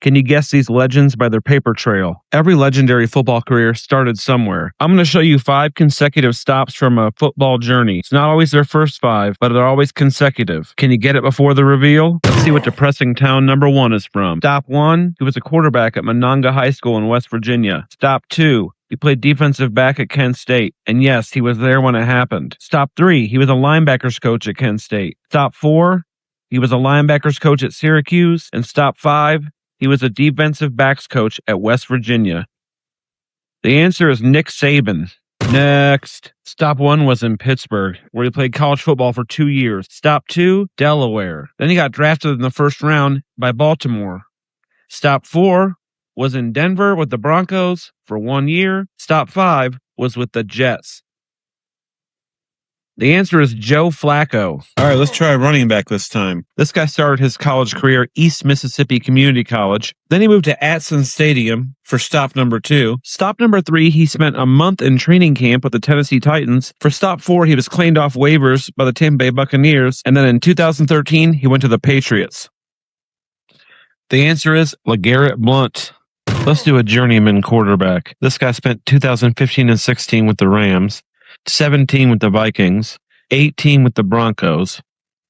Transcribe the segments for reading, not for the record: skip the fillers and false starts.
Can you guess these legends by their paper trail? Every legendary football career started somewhere. I'm going to show you 5 consecutive stops from a football journey. It's not always their first 5, but they're always consecutive. Can you get it before the reveal? Let's see what depressing town number 1 is from. Stop 1, he was a quarterback at Monongah High School in West Virginia. Stop 2, he played defensive back at Kent State. And yes, he was there when it happened. Stop 3, he was a linebackers coach at Kent State. Stop 4, he was a linebackers coach at Syracuse. And stop 5, he was a defensive backs coach at West Virginia. The answer is Nick Saban. Next. Stop 1 was in Pittsburgh, where he played college football for 2 years. Stop 2, Delaware. Then he got drafted in the first round by Baltimore. Stop 4 was in Denver with the Broncos for 1 year. Stop 5 was with the Jets. The answer is Joe Flacco. All right, let's try running back this time. This guy started his college career at East Mississippi Community College. Then he moved to Atson Stadium for stop number 2. Stop number 3, he spent a month in training camp with the Tennessee Titans. For stop 4, he was claimed off waivers by the Tampa Bay Buccaneers. And then in 2013, he went to the Patriots. The answer is LeGarrette Blount. Let's do a journeyman quarterback. This guy spent 2015 and 16 with the Rams, 17 with the Vikings, 18 with the Broncos.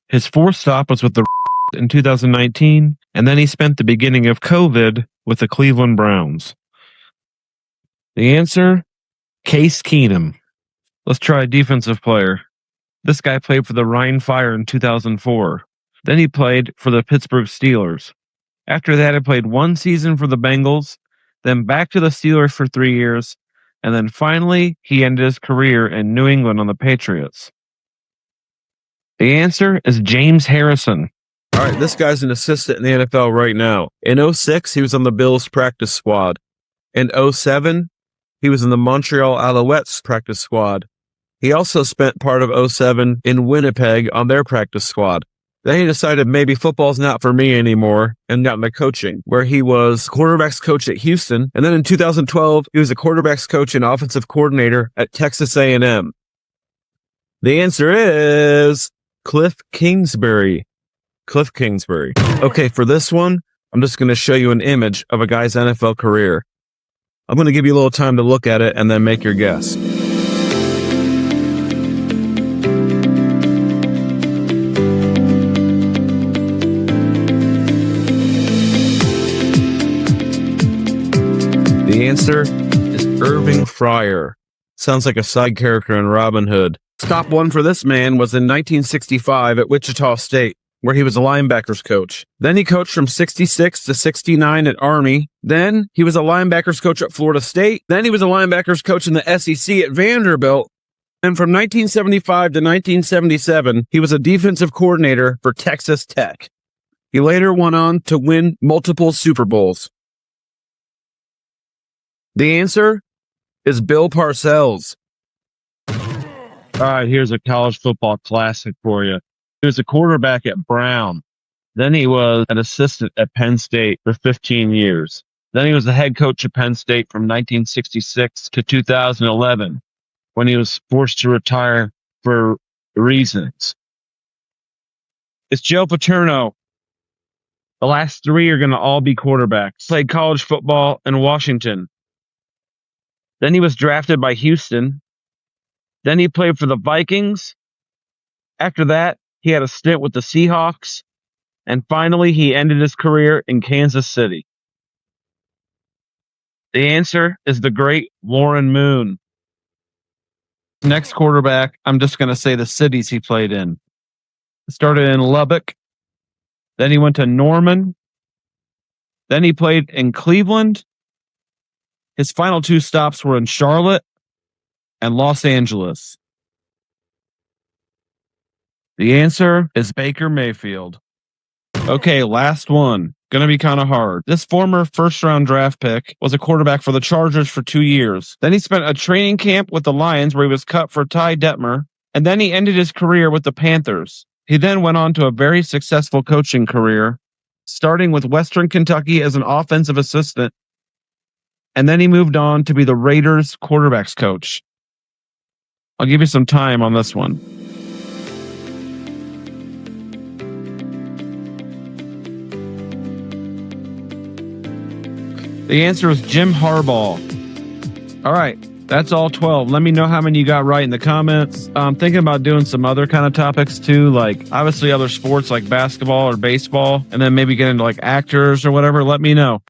His 4th stop was with the in 2019, and then he spent the beginning of COVID with the Cleveland Browns. The answer, Case Keenum. Let's try a defensive player. This guy played for the Rhine Fire in 2004. Then he played for the Pittsburgh Steelers. After that, he played 1 season for the Bengals, then back to the Steelers for 3 years, and then finally, he ended his career in New England on the Patriots. The answer is James Harrison. All right, this guy's an assistant in the NFL right now. In 2006, he was on the Bills practice squad. In 2007, he was in the Montreal Alouettes practice squad. He also spent part of 2007 in Winnipeg on their practice squad. Then he decided maybe football's not for me anymore and got into coaching, where he was quarterbacks coach at Houston. And then in 2012, he was a quarterbacks coach and offensive coordinator at Texas A&M. The answer is Cliff Kingsbury. Cliff Kingsbury. Okay, for this one, I'm just going to show you an image of a guy's NFL career. I'm going to give you a little time to look at it and then make your guess. The answer is Irving Fryer. Sounds like a side character in Robin Hood. Stop 1 for this man was in 1965 at Wichita State, where he was a linebackers coach. Then he coached from 66 to 69 at Army. Then he was a linebackers coach at Florida State. Then he was a linebackers coach in the SEC at Vanderbilt. And from 1975 to 1977, he was a defensive coordinator for Texas Tech. He later went on to win multiple Super Bowls. The answer is Bill Parcells. All right, here's a college football classic for you. He was a quarterback at Brown. Then he was an assistant at Penn State for 15 years. Then he was the head coach at Penn State from 1966 to 2011, when he was forced to retire for reasons. It's Joe Paterno. The last 3 are going to all be quarterbacks. Played college football in Washington. Then he was drafted by Houston. Then he played for the Vikings. After that, he had a stint with the Seahawks. And finally, he ended his career in Kansas City. The answer is the great Warren Moon. Next quarterback, I'm just going to say the cities he played in. He started in Lubbock. Then he went to Norman. Then he played in Cleveland. His final 2 stops were in Charlotte and Los Angeles. The answer is Baker Mayfield. Okay, last one. Going to be kind of hard. This former first-round draft pick was a quarterback for the Chargers for 2 years. Then he spent a training camp with the Lions where he was cut for Ty Detmer. And then he ended his career with the Panthers. He then went on to a very successful coaching career, starting with Western Kentucky as an offensive assistant. And then he moved on to be the Raiders quarterbacks coach. I'll give you some time on this one. The answer is Jim Harbaugh. All right. That's all 12. Let me know how many you got right in the comments. I'm thinking about doing some other kind of topics too, like obviously other sports like basketball or baseball, and then maybe get into like actors or whatever. Let me know.